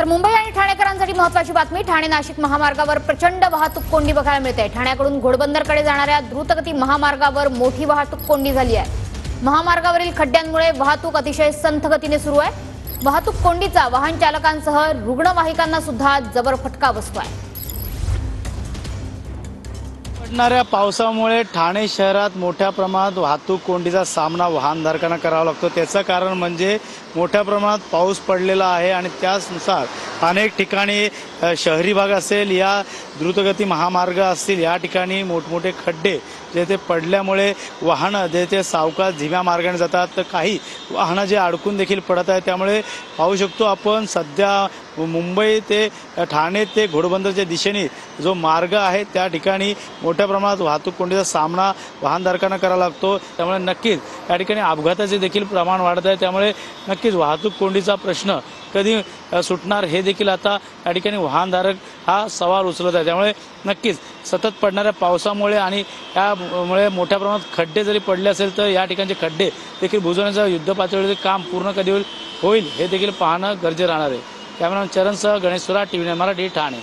तर मुंबई आणि ठाणेकरांसाठी महत्त्वाची बातमी। ठाणे नाशिक महामार्गावर प्रचंड वाहतूक कोंडी बघायला मिळते। ठाण्याकडून घोडबंदरकडे जाणाऱ्या द्रुतगती महामार्गावर मोठी वाहतूक कोंडी झाली आहे। महामार्गावरील खड्ड्यांमुळे वाहतूक अतिशय संथ गतीने सुरू आहे। वाहतूक कोंडीचा वाहन चालकांसह रुग्णवाहिकांना सुद्धा जबर फटका बसतोय। पडणाऱ्या पावसामुळे ठाणे शहरात मोठ्या प्रमाणात वाहतूक कोंडीचा सामना वाहनधारकांना करावा लागतो। त्याचं कारण म्हणजे मोठ्या प्रमाणात पाऊस पडलेला आहे आणि त्यानुसार अनेक ठिकाणी शहरी भाग असेल या द्रुतगती महामार्ग असतील या ठिकाणी मोठमोठे खड्डे जे ते पडल्यामुळे वाहनं जे ते सावकाश धीम्या मार्गाने जातात, तर काही वाहनं जे अडकून देखील पडत आहेत। त्यामुळे पाहू शकतो आपण सध्या मुंबई ते ठाणे ते घोडबंदरच्या दिशेने जो मार्ग आहे त्या ठिकाणी मोठ्या प्रमाणात वाहतूक कोंडीचा सामना वाहनधारकांना करावा लागतो। त्यामुळे नक्कीच या ठिकाणी अपघाताचे देखील प्रमाण वाढत आहे। त्यामुळे नक्कीच वाहतूक कोंडीचा प्रश्न कधी सुटणार हे देखील आता या ठिकाणी वाहनधारक हा सवाल उचलत आहे। त्यामुळे नक्कीच सतत पडणाऱ्या पावसामुळे आणि यामुळे मोठ्या प्रमाणात खड्डे जरी पडले असेल तर या ठिकाणचे खड्डे देखील बुजवण्याचं युद्धपातळीवरचे काम पूर्ण कधी होईल हे देखील पाहणं गरजेचं राहणार आहे। कॅमेरामॅन चरणसह गणेश सुरा, टीव्ही मराठी, ठाणे।